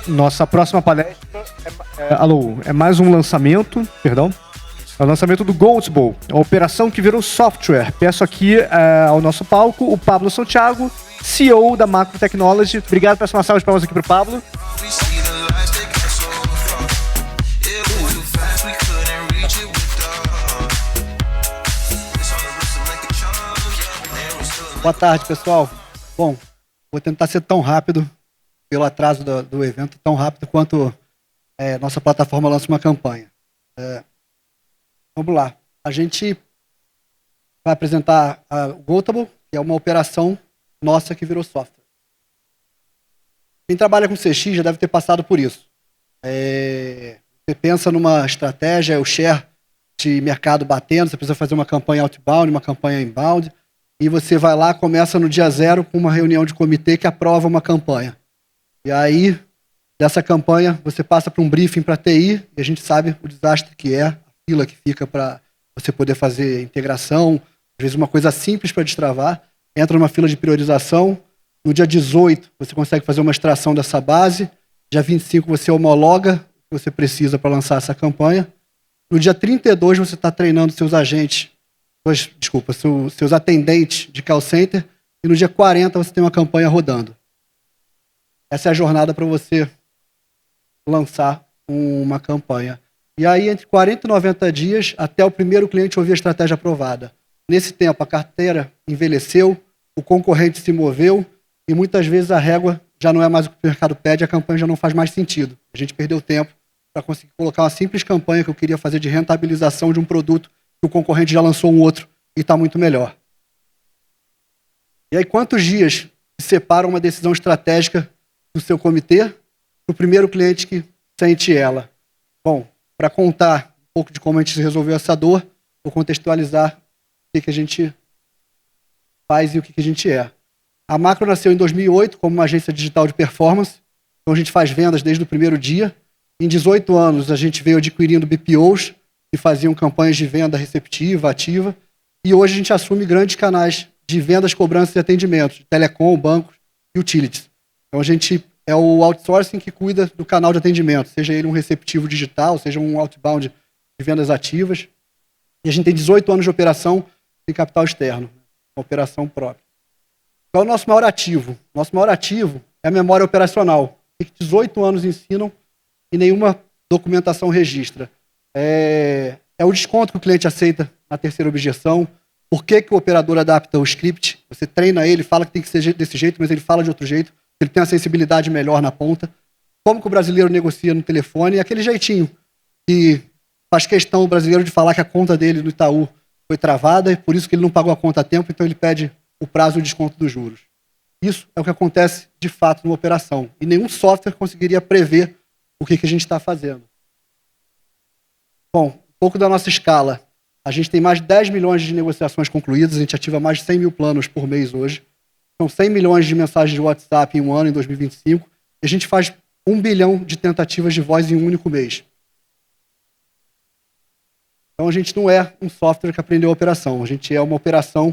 Nossa próxima palestra é mais um lançamento, perdão. É o lançamento do Goatable, a operação que virou software. Peço aqui ao nosso palco o Pablo Santiago, CEO da Macro Technology. Obrigado, peço uma salva de palmas aqui para o Pablo. Boa tarde, pessoal. Bom, vou tentar ser tão rápido, pelo atraso do evento, tão rápido quanto nossa plataforma lança uma campanha. Vamos lá. A gente vai apresentar o Goatable, que é uma operação nossa que virou software. Quem trabalha com CX já deve ter passado por isso. Você pensa numa estratégia, o share de mercado batendo, você precisa fazer uma campanha outbound, uma campanha inbound, e você vai lá, começa no dia zero com uma reunião de comitê que aprova uma campanha. E aí, dessa campanha, você passa para um briefing para TI, e a gente sabe o desastre que é, a fila que fica para você poder fazer integração, às vezes uma coisa simples para destravar, entra numa fila de priorização, no dia 18 você consegue fazer uma extração dessa base, dia 25 você homologa o que você precisa para lançar essa campanha, no dia 32 você está treinando seus agentes, seus atendentes de call center, e no dia 40 você tem uma campanha rodando. Essa é a jornada para você lançar uma campanha. E aí, entre 40 e 90 dias, até o primeiro cliente ouvir a estratégia aprovada. Nesse tempo, a carteira envelheceu, o concorrente se moveu, e muitas vezes a régua já não é mais o que o mercado pede, a campanha já não faz mais sentido. A gente perdeu tempo para conseguir colocar uma simples campanha que eu queria fazer de rentabilização de um produto que o concorrente já lançou um outro e está muito melhor. E aí, quantos dias separam uma decisão estratégica do seu comitê para o primeiro cliente que sente ela? Bom, para contar um pouco de como a gente resolveu essa dor, vou contextualizar o que a gente faz e o que a gente é. A Macro nasceu em 2008 como uma agência digital de performance, então a gente faz vendas desde o primeiro dia. Em 18 anos, a gente veio adquirindo BPOs, que faziam campanhas de venda receptiva, ativa, e hoje a gente assume grandes canais de vendas, cobranças e atendimentos, telecom, bancos e utilities. Então a gente é o outsourcing que cuida do canal de atendimento, seja ele um receptivo digital, seja um outbound de vendas ativas. E a gente tem 18 anos de operação em capital externo, uma operação própria. Qual é o nosso maior ativo? Nosso maior ativo é a memória operacional, que 18 anos ensinam e nenhuma documentação registra. É o desconto que o cliente aceita na terceira objeção, por que o operador adapta o script, você treina ele, fala que tem que ser desse jeito, mas ele fala de outro jeito, ele tem uma sensibilidade melhor na ponta, como que o brasileiro negocia no telefone, e aquele jeitinho que faz questão o brasileiro de falar que a conta dele no Itaú foi travada, e por isso que ele não pagou a conta a tempo, então ele pede o prazo e o desconto dos juros. Isso é o que acontece de fato numa operação, e nenhum software conseguiria prever o que a gente está fazendo. Bom, um pouco da nossa escala. A gente tem mais de 10 milhões de negociações concluídas, a gente ativa mais de 100 mil planos por mês hoje. São 100 milhões de mensagens de WhatsApp em um ano, em 2025. E a gente faz 1 bilhão de tentativas de voz em um único mês. Então a gente não é um software que aprendeu a operação, a gente é uma operação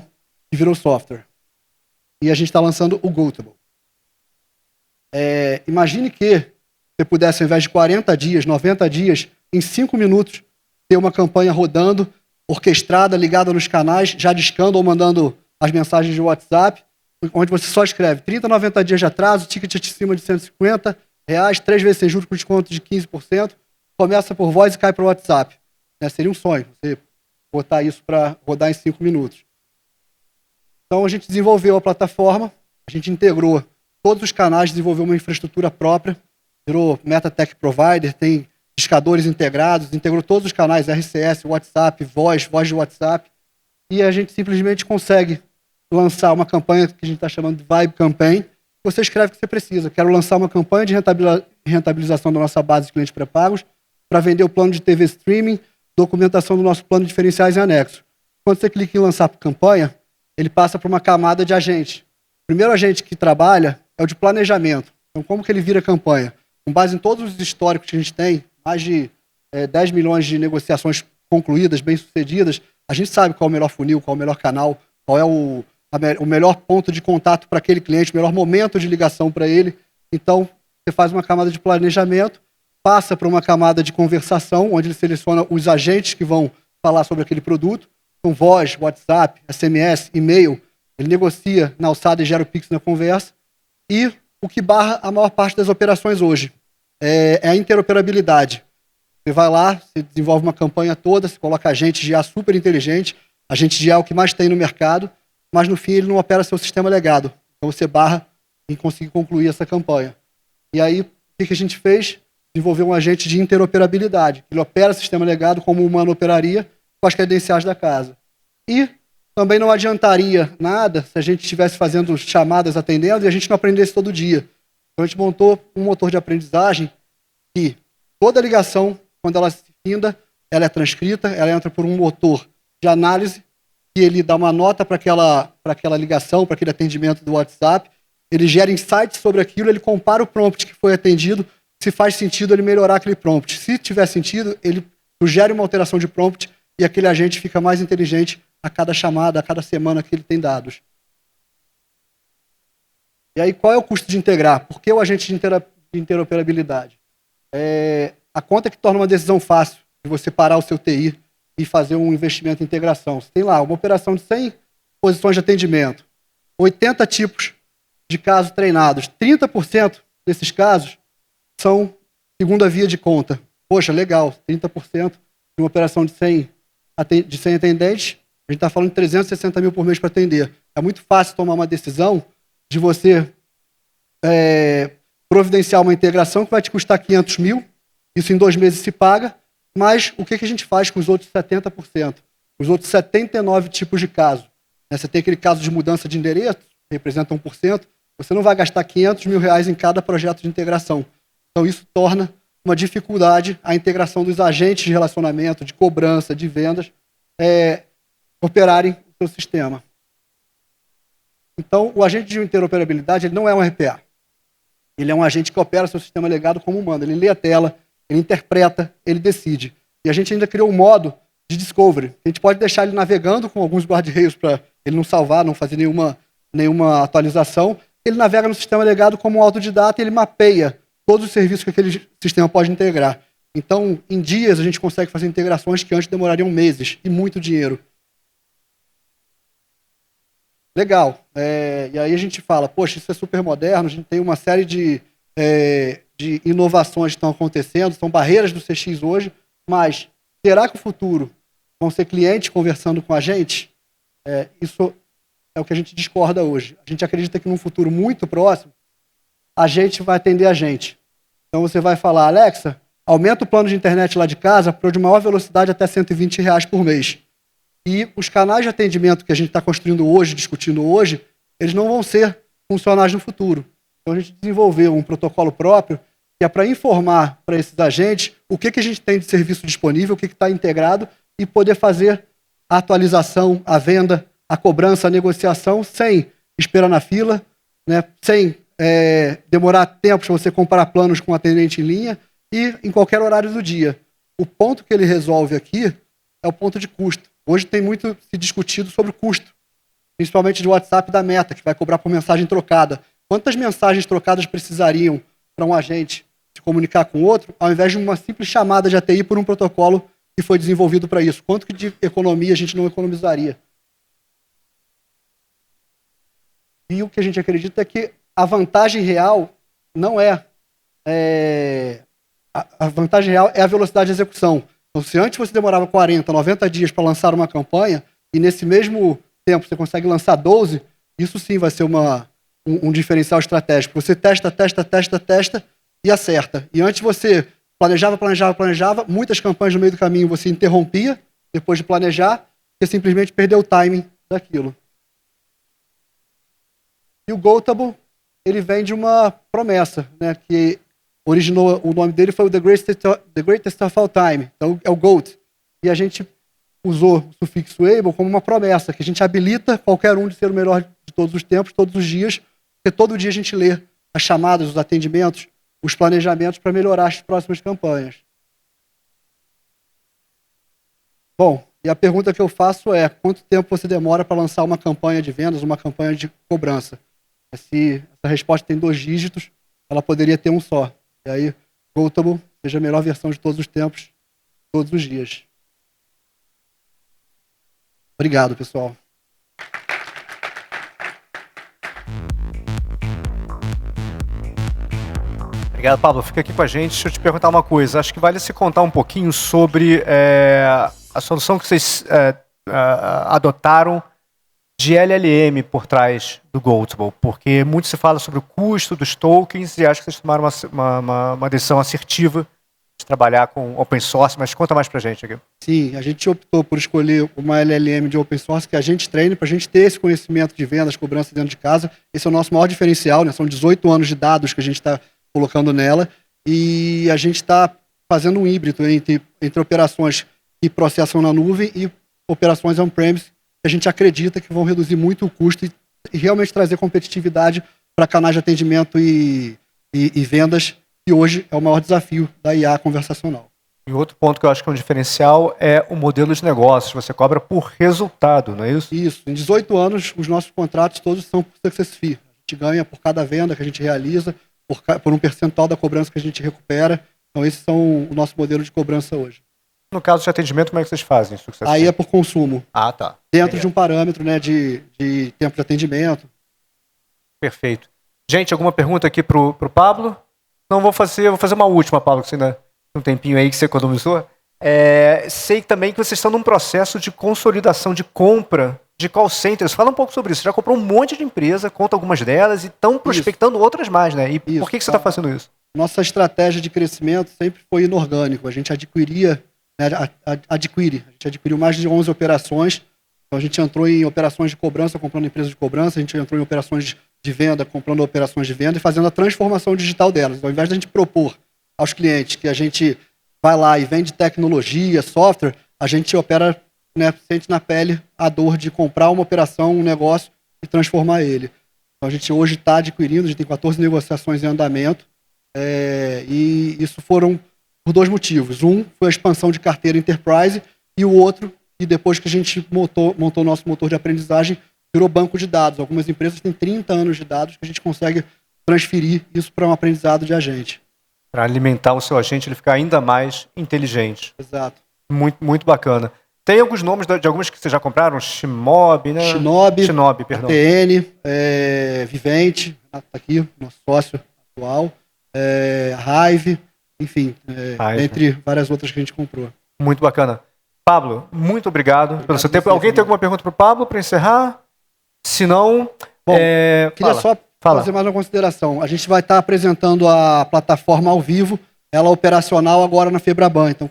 que virou software. E a gente está lançando o Goatable. Imagine que você pudesse, ao invés de 40 dias, 90 dias, em 5 minutos, ter uma campanha rodando, orquestrada, ligada nos canais, já discando ou mandando as mensagens de WhatsApp, onde você só escreve 30, 90 dias de atraso, ticket acima de R$150, 3 vezes sem juros com desconto de 15%, começa por voz e cai para o WhatsApp. Seria um sonho, você botar isso para rodar em 5 minutos. Então a gente desenvolveu a plataforma, a gente integrou todos os canais, desenvolveu uma infraestrutura própria, virou MetaTech Provider, tem discadores integrados, integrou todos os canais, RCS, WhatsApp, voz de WhatsApp, e a gente simplesmente consegue lançar uma campanha que a gente está chamando de Vibe Campaign. Você escreve o que você precisa. Quero lançar uma campanha de rentabilização da nossa base de clientes pré-pagos para vender o plano de TV streaming, documentação do nosso plano de diferenciais em anexo. Quando você clica em lançar campanha, ele passa para uma camada de agente. O primeiro agente que trabalha é o de planejamento. Então, como que ele vira campanha? Com base em todos os históricos que a gente tem, mais de 10 milhões de negociações concluídas, bem-sucedidas, a gente sabe qual é o melhor funil, qual é o melhor canal, qual é o melhor ponto de contato para aquele cliente, o melhor momento de ligação para ele. Então, você faz uma camada de planejamento, passa para uma camada de conversação, onde ele seleciona os agentes que vão falar sobre aquele produto, então voz, WhatsApp, SMS, e-mail, ele negocia na alçada e gera o Pix na conversa, e o que barra a maior parte das operações hoje é a interoperabilidade. Você vai lá, você desenvolve uma campanha toda, você coloca agente de IA super inteligente, agente de IA é o que mais tem no mercado, mas no fim ele não opera seu sistema legado. Então você barra em conseguir concluir essa campanha. E aí, o que a gente fez? Desenvolver um agente de interoperabilidade. Ele opera o sistema legado como o humano operaria com as credenciais da casa. E também não adiantaria nada se a gente estivesse fazendo chamadas atendendo e a gente não aprendesse todo dia. Então a gente montou um motor de aprendizagem que toda ligação, quando ela se finda, ela é transcrita, ela entra por um motor de análise, que ele dá uma nota para aquela ligação, para aquele atendimento do WhatsApp, ele gera insights sobre aquilo, ele compara o prompt que foi atendido, se faz sentido ele melhorar aquele prompt. Se tiver sentido, ele sugere uma alteração de prompt e aquele agente fica mais inteligente a cada chamada, a cada semana que ele tem dados. E aí, qual é o custo de integrar? Por que o agente de interoperabilidade? A conta que torna uma decisão fácil de você parar o seu TI e fazer um investimento em integração. Você tem lá uma operação de 100 posições de atendimento, 80 tipos de casos treinados, 30% desses casos são segunda via de conta. Poxa, legal, 30% de uma operação de 100 atendentes, a gente está falando de 360 mil por mês para atender. É muito fácil tomar uma decisão de você providenciar uma integração que vai te custar 500 mil, isso em 2 meses se paga, mas o que a gente faz com os outros 70%? Os outros 79 tipos de caso. Você tem aquele caso de mudança de endereço, que representa 1%, você não vai gastar 500 mil reais em cada projeto de integração. Então isso torna uma dificuldade a integração dos agentes de relacionamento, de cobrança, de vendas, operarem o seu sistema. Então, o agente de interoperabilidade ele não é um RPA. Ele é um agente que opera seu sistema legado como humano. Ele lê a tela, ele interpreta, ele decide. E a gente ainda criou um modo de discovery. A gente pode deixar ele navegando com alguns guardrails para ele não salvar, não fazer nenhuma atualização. Ele navega no sistema legado como um autodidata e ele mapeia todos os serviços que aquele sistema pode integrar. Então, em dias, a gente consegue fazer integrações que antes demorariam meses e muito dinheiro. Legal. E aí a gente fala, poxa, isso é super moderno, a gente tem uma série de inovações que estão acontecendo, são barreiras do CX hoje, mas será que o futuro vão ser clientes conversando com a gente? Isso é o que a gente discorda hoje. A gente acredita que num futuro muito próximo, a gente vai atender a gente. Então você vai falar, Alexa, aumenta o plano de internet lá de casa para de maior velocidade até 120 reais por mês. E os canais de atendimento que a gente está construindo hoje, discutindo hoje, eles não vão ser funcionais no futuro. Então a gente desenvolveu um protocolo próprio que é para informar para esses agentes o que a gente tem de serviço disponível, o que está integrado e poder fazer a atualização, a venda, a cobrança, a negociação sem esperar na fila, né, sem demorar tempo para você comparar planos com o atendente em linha e em qualquer horário do dia. O ponto que ele resolve aqui é o ponto de custo. Hoje tem muito se discutido sobre o custo, principalmente de WhatsApp da Meta, que vai cobrar por mensagem trocada. Quantas mensagens trocadas precisariam para um agente se comunicar com outro, ao invés de uma simples chamada de ATI por um protocolo que foi desenvolvido para isso? Quanto que de economia a gente não economizaria? E o que a gente acredita é que a vantagem real não a vantagem real é a velocidade de execução. Então, se antes você demorava 40, 90 dias para lançar uma campanha, e nesse mesmo tempo você consegue lançar 12, isso sim vai ser um diferencial estratégico. Você testa e acerta. E antes você planejava, muitas campanhas no meio do caminho você interrompia, depois de planejar, você simplesmente perdeu o timing daquilo. E o Goatable, ele vem de uma promessa, né, que originou, o nome dele foi o The Greatest of All Time, então é o GOAT. E a gente usou o sufixo able como uma promessa, que a gente habilita qualquer um de ser o melhor de todos os tempos, todos os dias, porque todo dia a gente lê as chamadas, os atendimentos, os planejamentos para melhorar as próximas campanhas. Bom, e a pergunta que eu faço é, quanto tempo você demora para lançar uma campanha de vendas, uma campanha de cobrança? Se essa resposta tem 2 dígitos, ela poderia ter um só. E aí, Goatable seja a melhor versão de todos os tempos, todos os dias. Obrigado, pessoal. Obrigado, Pablo. Fica aqui com a gente. Deixa eu te perguntar uma coisa. Acho que vale se contar um pouquinho sobre a solução que vocês adotaram de LLM por trás do Goatable, porque muito se fala sobre o custo dos tokens e acho que vocês tomaram uma decisão assertiva de trabalhar com open source, mas conta mais pra gente aqui. Sim, a gente optou por escolher uma LLM de open source que a gente treine para a gente ter esse conhecimento de vendas, cobrança dentro de casa. Esse é o nosso maior diferencial, né? São 18 anos de dados que a gente está colocando nela e a gente está fazendo um híbrido entre operações que processam na nuvem e operações on-premise que a gente acredita que vão reduzir muito o custo e realmente trazer competitividade para canais de atendimento e vendas, que hoje é o maior desafio da IA conversacional. E outro ponto que eu acho que é um diferencial é o modelo de negócios. Você cobra por resultado, não é isso? Isso. Em 18 anos, os nossos contratos todos são por success fee. A gente ganha por cada venda que a gente realiza, por um percentual da cobrança que a gente recupera. Então, esses são o nosso modelo de cobrança hoje. No caso de atendimento, como é que vocês fazem? Aí é por consumo. Ah, tá. Dentro de um parâmetro, né, de tempo de atendimento. Perfeito. Gente, alguma pergunta aqui pro Pablo? Não, vou fazer uma última, Pablo, que você ainda tem um tempinho aí que você economizou. Sei também que vocês estão num processo de consolidação de compra de call centers. Fala um pouco sobre isso. Você já comprou um monte de empresa, conta algumas delas e estão prospectando outras mais, né? E por que você está fazendo isso? Nossa estratégia de crescimento sempre foi inorgânico. A gente adquire. A gente adquiriu mais de 11 operações. Então a gente entrou em operações de cobrança, comprando empresas de cobrança. A gente entrou em operações de venda, comprando operações de venda e fazendo a transformação digital delas. Então, ao invés de a gente propor aos clientes que a gente vai lá e vende tecnologia, software, a gente opera, né, sente na pele a dor de comprar uma operação, um negócio e transformar ele. Então a gente hoje está adquirindo, a gente tem 14 negociações em andamento e isso foram por dois motivos. Um foi a expansão de carteira Enterprise e o outro, e depois que a gente montou o nosso motor de aprendizagem, virou banco de dados. Algumas empresas têm 30 anos de dados que a gente consegue transferir isso para um aprendizado de agente. Para alimentar o seu agente, ele ficar ainda mais inteligente. Exato. Muito, muito bacana. Tem alguns nomes de algumas que vocês já compraram? Shimobi, né? Shinobi, perdão. ATN, Vivente, tá aqui, nosso sócio atual, Hive, enfim, entre várias outras que a gente comprou. Muito bacana. Pablo, muito obrigado pelo seu tempo. Alguém tem alguma pergunta para o Pablo para encerrar? Se não, queria só fazer mais uma consideração. A gente vai estar apresentando a plataforma ao vivo, ela operacional agora na Febraban. Então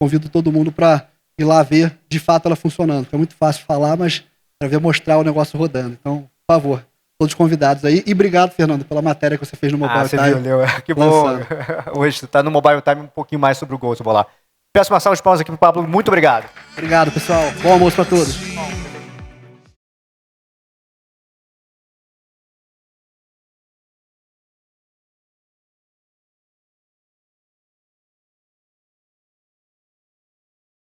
convido todo mundo para ir lá ver de fato ela funcionando. É muito fácil falar, mas para ver mostrar o negócio rodando. Então, por favor, todos convidados aí. E obrigado, Fernando, pela matéria que você fez no Mobile Time. Viu, que bom. Hoje você está no Mobile Time um pouquinho mais sobre o Goatable lá. Peço uma salva de palmas aqui pro Pablo. Muito obrigado. Obrigado, pessoal. Bom almoço para todos.